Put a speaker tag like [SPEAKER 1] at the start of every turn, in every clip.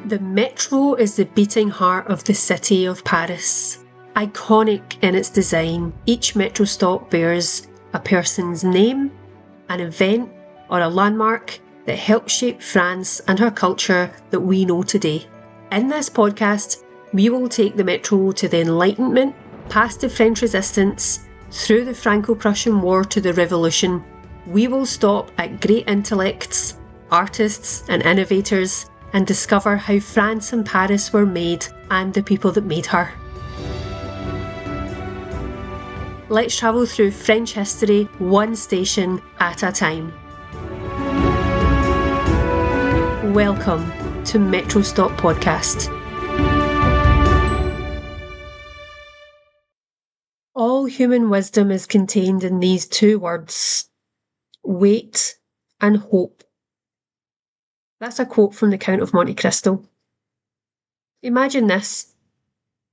[SPEAKER 1] The metro is the beating heart of the city of Paris. Iconic in its design, each metro stop bears a person's name, an event, or a landmark that helped shape France and her culture that we know today. In this podcast, we will take the metro to the Enlightenment, past the French Resistance, through the Franco-Prussian War to the Revolution. We will stop at great intellects, artists and innovators and discover how France and Paris were made and the people that made her. Let's travel through French history one station at a time. Welcome to Metro Stop Podcast. All human wisdom is contained in these two words: wait and hope. That's a quote from the Count of Monte Cristo. Imagine this: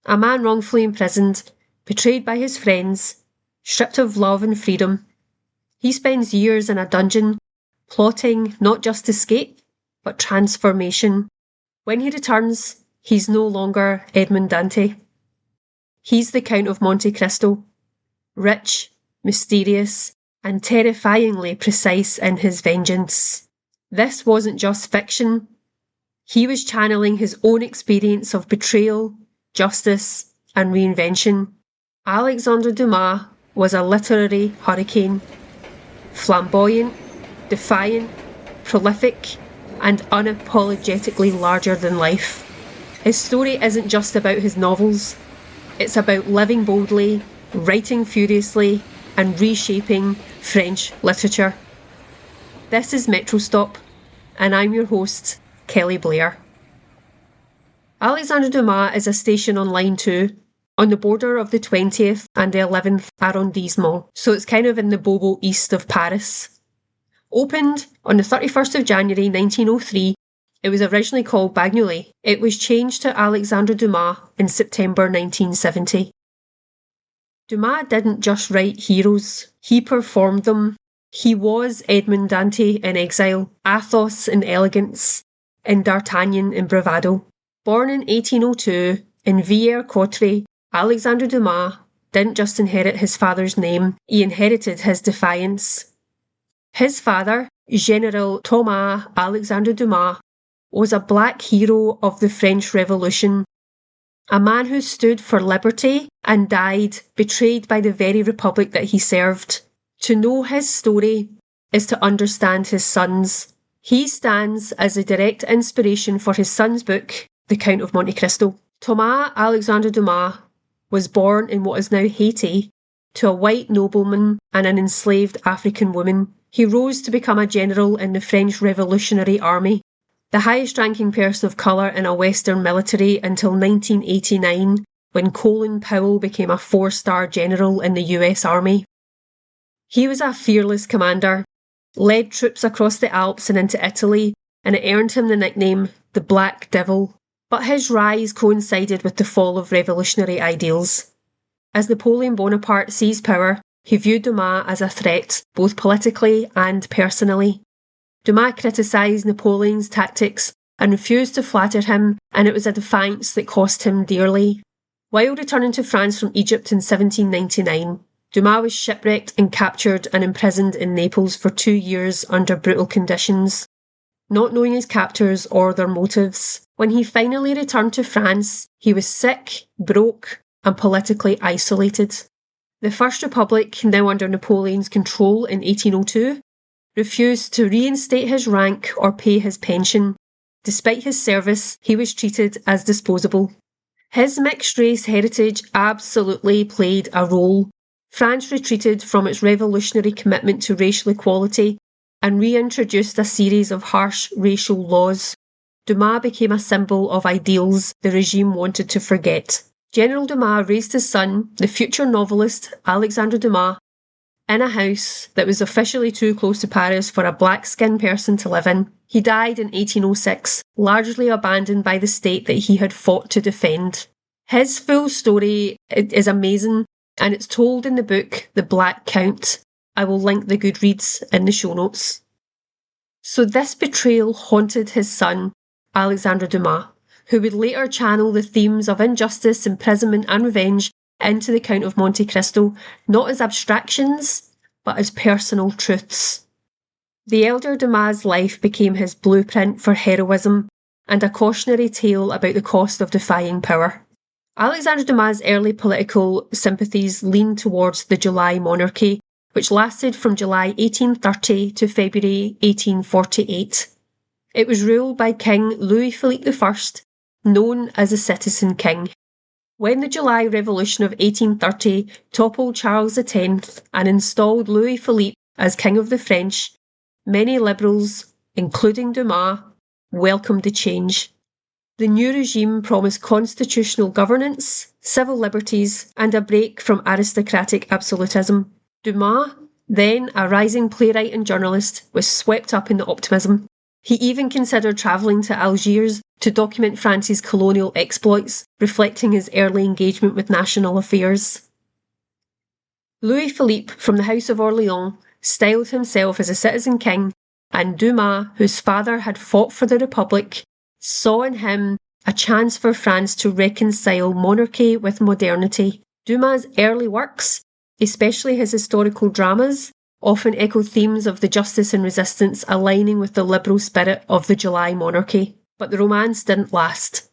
[SPEAKER 1] a man wrongfully imprisoned, betrayed by his friends, stripped of love and freedom. He spends years in a dungeon, plotting not just escape, but transformation. When he returns, he's no longer Edmond Dantès. He's the Count of Monte Cristo, rich, mysterious, and terrifyingly precise in his vengeance. This wasn't just fiction. He was channeling his own experience of betrayal, justice, and reinvention. Alexandre Dumas was a literary hurricane. Flamboyant, defiant, prolific, and unapologetically larger than life. His story isn't just about his novels. It's about living boldly, writing furiously, and reshaping French literature. This is Metro Stop, and I'm your host, Kelly Blair. Alexandre Dumas is a station on Line 2, on the border of the 20th and the 11th arrondissement, so it's kind of in the Bobo east of Paris. Opened on the 31st of January 1903, it was originally called Bagnolet. It was changed to Alexandre Dumas in September 1970. Dumas didn't just write heroes, he performed them. He was Edmond Dantès in Exile, Athos in Elegance, and D'Artagnan in Bravado. Born in 1802 in Villers-Cotterêts, Alexandre Dumas didn't just inherit his father's name, he inherited his defiance. His father, General Thomas Alexandre Dumas, was a black hero of the French Revolution, a man who stood for liberty and died betrayed by the very republic that he served. To know his story is to understand his son's. He stands as a direct inspiration for his son's book, The Count of Monte Cristo. Thomas Alexandre Dumas was born in what is now Haiti to a white nobleman and an enslaved African woman. He rose to become a general in the French Revolutionary Army, the highest ranking person of colour in a Western military until 1989, when Colin Powell became a 4-star general in the US Army. He was a fearless commander, led troops across the Alps and into Italy, and it earned him the nickname the Black Devil. But his rise coincided with the fall of revolutionary ideals. As Napoleon Bonaparte seized power, he viewed Dumas as a threat, both politically and personally. Dumas criticised Napoleon's tactics and refused to flatter him, and it was a defiance that cost him dearly. While returning to France from Egypt in 1799, Dumas was shipwrecked and captured and imprisoned in Naples for 2 years under brutal conditions, not knowing his captors or their motives. When he finally returned to France, he was sick, broke, and politically isolated. The First Republic, now under Napoleon's control in 1802, refused to reinstate his rank or pay his pension. Despite his service, he was treated as disposable. His mixed-race heritage absolutely played a role. France retreated from its revolutionary commitment to racial equality and reintroduced a series of harsh racial laws. Dumas became a symbol of ideals the regime wanted to forget. General Dumas raised his son, the future novelist Alexandre Dumas, in a house that was officially too close to Paris for a black-skinned person to live in. He died in 1806, largely abandoned by the state that he had fought to defend. His full story is amazing, and it's told in the book The Black Count. I will link the Goodreads in the show notes. So this betrayal haunted his son, Alexandre Dumas, who would later channel the themes of injustice, imprisonment and revenge into the Count of Monte Cristo, not as abstractions, but as personal truths. The elder Dumas' life became his blueprint for heroism and a cautionary tale about the cost of defying power. Alexandre Dumas' early political sympathies leaned towards the July monarchy, which lasted from July 1830 to February 1848. It was ruled by King Louis-Philippe I, known as the Citizen King. When the July Revolution of 1830 toppled Charles X and installed Louis-Philippe as King of the French, many liberals, including Dumas, welcomed the change. The new regime promised constitutional governance, civil liberties, and a break from aristocratic absolutism. Dumas, then a rising playwright and journalist, was swept up in the optimism. He even considered travelling to Algiers to document France's colonial exploits, reflecting his early engagement with national affairs. Louis-Philippe from the House of Orléans styled himself as a citizen king, and Dumas, whose father had fought for the Republic, saw in him a chance for France to reconcile monarchy with modernity. Dumas' early works, especially his historical dramas, often echo themes of the justice and resistance aligning with the liberal spirit of the July monarchy. But the romance didn't last.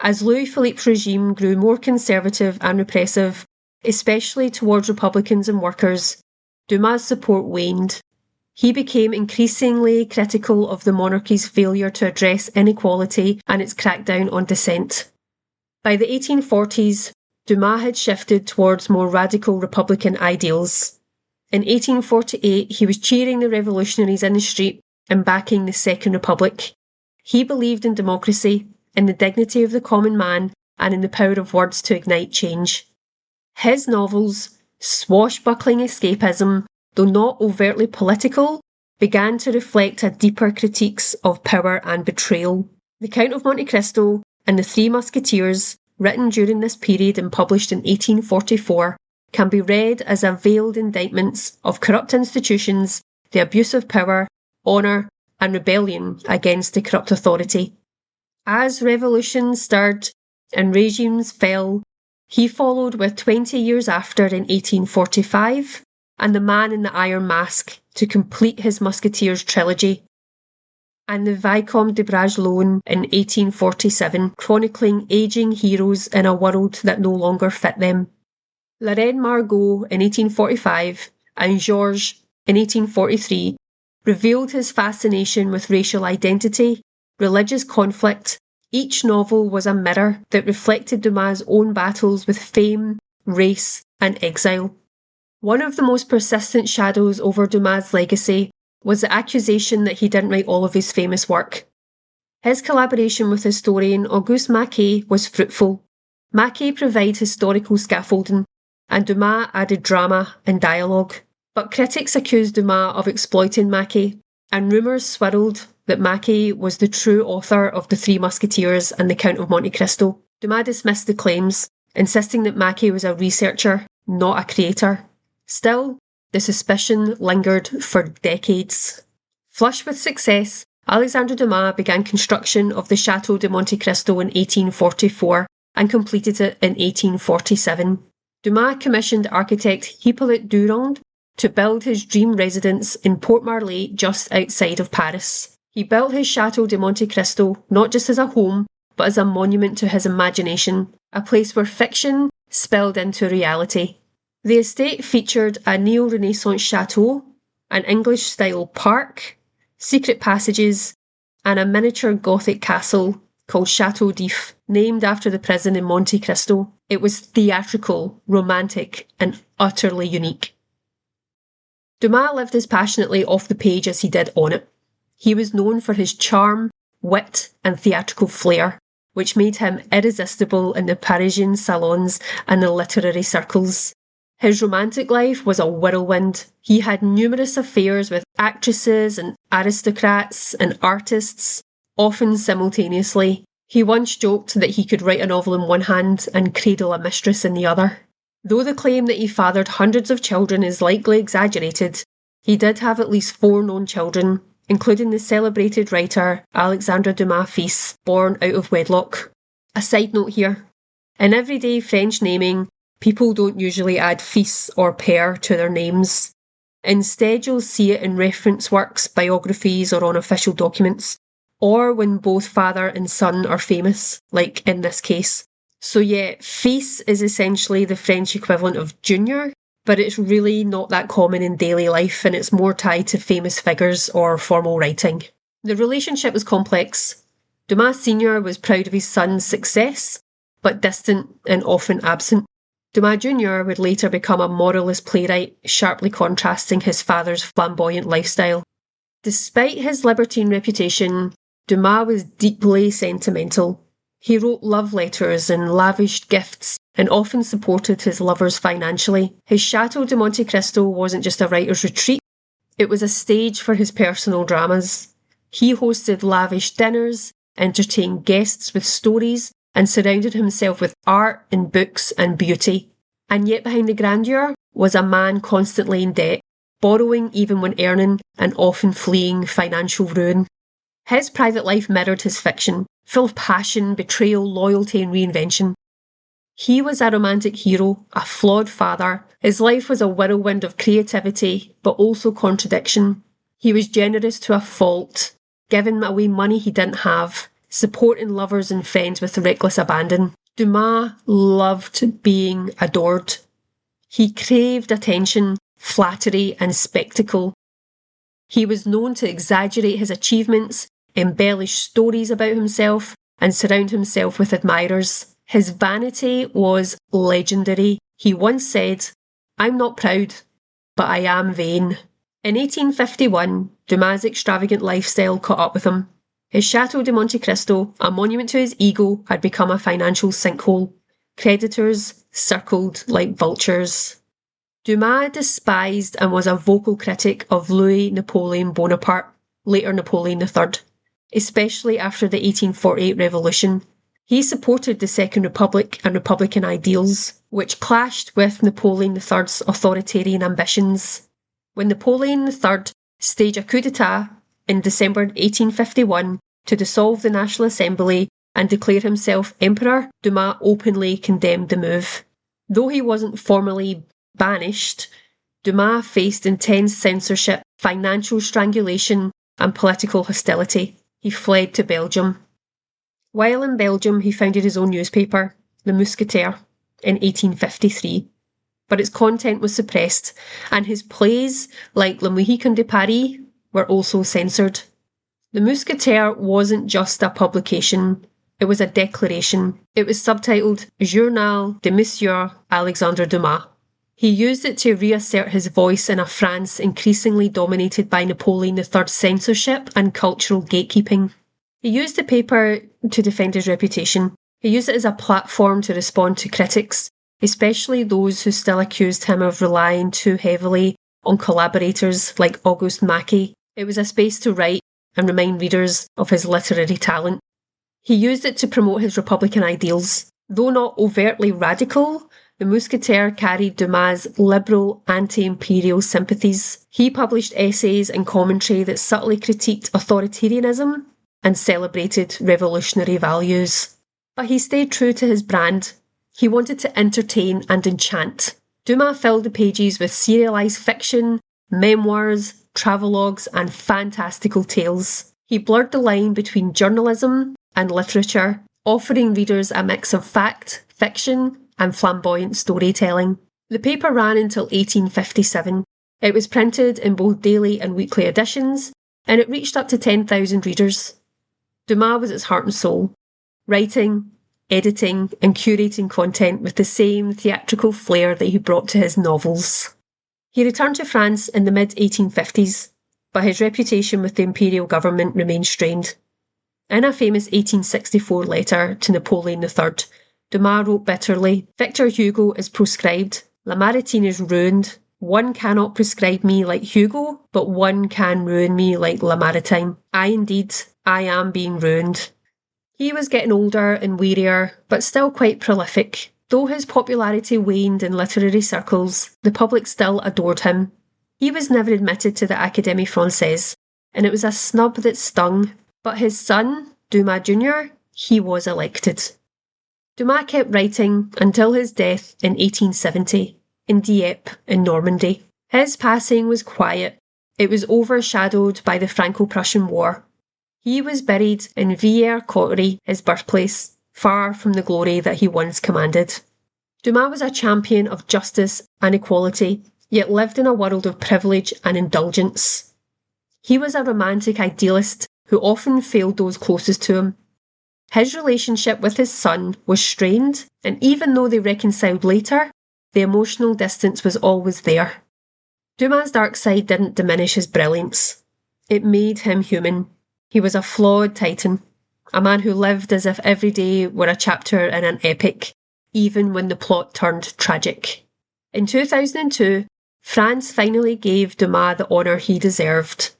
[SPEAKER 1] As Louis-Philippe's regime grew more conservative and repressive, especially towards Republicans and workers, Dumas' support waned. He became increasingly critical of the monarchy's failure to address inequality and its crackdown on dissent. By the 1840s, Dumas had shifted towards more radical Republican ideals. In 1848, he was cheering the revolutionaries in the street and backing the Second Republic. He believed in democracy, in the dignity of the common man, and in the power of words to ignite change. His novels, swashbuckling escapism, though not overtly political, began to reflect a deeper critiques of power and betrayal. The Count of Monte Cristo and the Three Musketeers, written during this period and published in 1844, can be read as a veiled indictments of corrupt institutions, the abuse of power, honour, and rebellion against the corrupt authority. As revolutions stirred and regimes fell, he followed with 20 years after in 1845 and The Man in the Iron Mask to complete his Musketeers trilogy, and the Vicomte de Bragelonne in 1847, chronicling ageing heroes in a world that no longer fit them. La Reine Margot in 1845 and Georges in 1843 revealed his fascination with racial identity, religious conflict. Each novel was a mirror that reflected Dumas' own battles with fame, race, and exile. One of the most persistent shadows over Dumas' legacy was the accusation that he didn't write all of his famous work. His collaboration with historian Auguste Maquet was fruitful. Maquet provided historical scaffolding, and Dumas added drama and dialogue. But critics accused Dumas of exploiting Maquet, and rumours swirled that Maquet was the true author of The Three Musketeers and The Count of Monte Cristo. Dumas dismissed the claims, insisting that Maquet was a researcher, not a creator. Still, the suspicion lingered for decades. Flush with success, Alexandre Dumas began construction of the Château de Monte Cristo in 1844 and completed it in 1847. Dumas commissioned architect Hippolyte Durand to build his dream residence in Port-Marly just outside of Paris. He built his Château de Monte Cristo not just as a home, but as a monument to his imagination, a place where fiction spilled into reality. The estate featured a neo-Renaissance chateau, an English-style park, secret passages, and a miniature Gothic castle called Château d'If, named after the prison in Monte Cristo. It was theatrical, romantic, and utterly unique. Dumas lived as passionately off the page as he did on it. He was known for his charm, wit, and theatrical flair, which made him irresistible in the Parisian salons and the literary circles. His romantic life was a whirlwind. He had numerous affairs with actresses and aristocrats and artists, often simultaneously. He once joked that he could write a novel in one hand and cradle a mistress in the other. Though the claim that he fathered hundreds of children is likely exaggerated, he did have at least 4 known children, including the celebrated writer Alexandre Dumas fils, born out of wedlock. A side note here, in everyday French naming, people don't usually add fils or père to their names. Instead, you'll see it in reference works, biographies, or on official documents, or when both father and son are famous, like in this case. So yeah, fils is essentially the French equivalent of junior, but it's really not that common in daily life, and it's more tied to famous figures or formal writing. The relationship was complex. Dumas Sr. was proud of his son's success, but distant and often absent. Dumas Jr. would later become a moralist playwright, sharply contrasting his father's flamboyant lifestyle. Despite his libertine reputation, Dumas was deeply sentimental. He wrote love letters and lavished gifts, and often supported his lovers financially. His Chateau de Monte Cristo wasn't just a writer's retreat, it was a stage for his personal dramas. He hosted lavish dinners, entertained guests with stories, and surrounded himself with art and books and beauty. And yet behind the grandeur was a man constantly in debt, borrowing even when earning, and often fleeing financial ruin. His private life mirrored his fiction, full of passion, betrayal, loyalty and reinvention. He was a romantic hero, a flawed father. His life was a whirlwind of creativity, but also contradiction. He was generous to a fault, giving away money he didn't have, supporting lovers and friends with reckless abandon. Dumas loved being adored. He craved attention, flattery and spectacle. He was known to exaggerate his achievements, embellish stories about himself, and surround himself with admirers. His vanity was legendary. He once said, "I'm not proud, but I am vain." In 1851, Dumas' extravagant lifestyle caught up with him. His Chateau de Monte Cristo, a monument to his ego, had become a financial sinkhole. Creditors circled like vultures. Dumas despised and was a vocal critic of Louis Napoleon Bonaparte, later Napoleon III, especially after the 1848 revolution. He supported the Second Republic and Republican ideals, which clashed with Napoleon III's authoritarian ambitions. When Napoleon III staged a coup d'etat in December 1851 to dissolve the National Assembly and declare himself emperor, Dumas openly condemned the move. Though he wasn't formally banished, Dumas faced intense censorship, financial strangulation, and political hostility. He fled to Belgium. While in Belgium, he founded his own newspaper, Le Mousquetaire, in 1853. But its content was suppressed, and his plays, like Le Mohican de Paris, were also censored. Le Mousquetaire wasn't just a publication, it was a declaration. It was subtitled Journal de Monsieur Alexandre Dumas. He used it to reassert his voice in a France increasingly dominated by Napoleon III's censorship and cultural gatekeeping. He used the paper to defend his reputation. He used it as a platform to respond to critics, especially those who still accused him of relying too heavily on collaborators like Auguste Macke. It was a space to write and remind readers of his literary talent. He used it to promote his Republican ideals. Though not overtly radical, the Mousquetaire carried Dumas' liberal, anti-imperial sympathies. He published essays and commentary that subtly critiqued authoritarianism and celebrated revolutionary values. But he stayed true to his brand. He wanted to entertain and enchant. Dumas filled the pages with serialised fiction, memoirs, travelogues, and fantastical tales. He blurred the line between journalism and literature, offering readers a mix of fact, fiction, and flamboyant storytelling. The paper ran until 1857. It was printed in both daily and weekly editions, and it reached up to 10,000 readers. Dumas was its heart and soul, writing, editing, and curating content with the same theatrical flair that he brought to his novels. He returned to France in the mid-1850s, but his reputation with the imperial government remained strained. In a famous 1864 letter to Napoleon III, Dumas wrote bitterly, "Victor Hugo is proscribed. Lamartine is ruined. One cannot prescribe me like Hugo, but one can ruin me like Lamartine. I am being ruined." He was getting older and wearier, but still quite prolific. Though his popularity waned in literary circles, the public still adored him. He was never admitted to the Académie Française. and it was a snub that stung. But his son, Dumas Jr., he was elected. Dumas kept writing until his death in 1870 in Dieppe in Normandy. His passing was quiet. It was overshadowed by the Franco-Prussian War. He was buried in Villers-Cotterêts, his birthplace, far from the glory that he once commanded. Dumas was a champion of justice and equality, yet lived in a world of privilege and indulgence. He was a romantic idealist who often failed those closest to him. His relationship with his son was strained, and even though they reconciled later, the emotional distance was always there. Dumas' dark side didn't diminish his brilliance. It made him human. He was a flawed titan, a man who lived as if every day were a chapter in an epic, even when the plot turned tragic. In 2002, France finally gave Dumas the honour he deserved.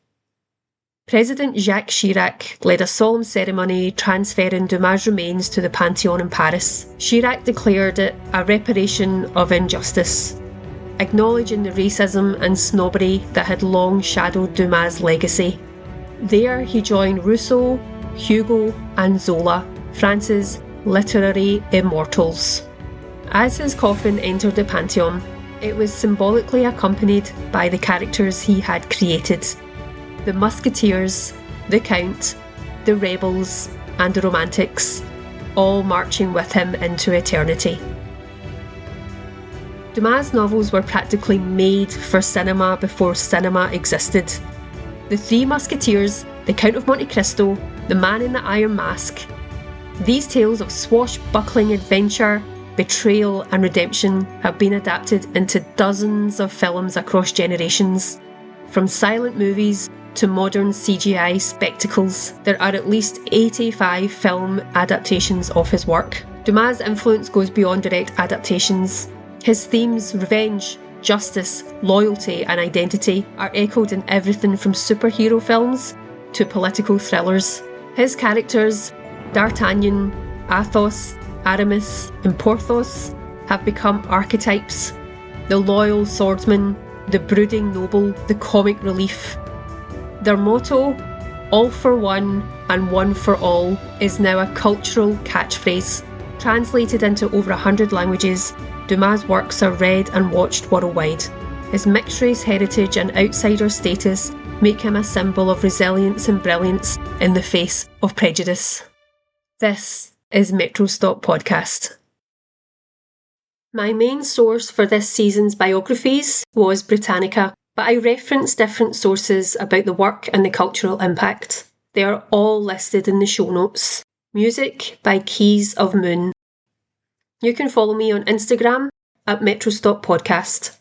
[SPEAKER 1] President Jacques Chirac led a solemn ceremony transferring Dumas' remains to the Panthéon in Paris. Chirac declared it a reparation of injustice, acknowledging the racism and snobbery that had long shadowed Dumas' legacy. There he joined Rousseau, Hugo and Zola, France's literary immortals. As his coffin entered the Panthéon, it was symbolically accompanied by the characters he had created: the Musketeers, the Count, the Rebels, and the Romantics, all marching with him into eternity. Dumas' novels were practically made for cinema before cinema existed. The Three Musketeers, The Count of Monte Cristo, The Man in the Iron Mask. These tales of swashbuckling adventure, betrayal and redemption have been adapted into dozens of films across generations. From silent movies to modern CGI spectacles, there are at least 85 film adaptations of his work. Dumas' influence goes beyond direct adaptations. His themes, revenge, justice, loyalty and identity, are echoed in everything from superhero films to political thrillers. His characters, D'Artagnan, Athos, Aramis and Porthos, have become archetypes. The loyal swordsman, the brooding noble, the comic relief. Their motto, "All for one and one for all," is now a cultural catchphrase. Translated into over 100 languages, Dumas' works are read and watched worldwide. His mixed-race heritage and outsider status make him a symbol of resilience and brilliance in the face of prejudice. This is Metro Stop Podcast. My main source for this season's biographies was Britannica, but I referenced different sources about the work and the cultural impact. They are all listed in the show notes. Music by Keys of Moon. You can follow me on Instagram at Metro Stop Podcast.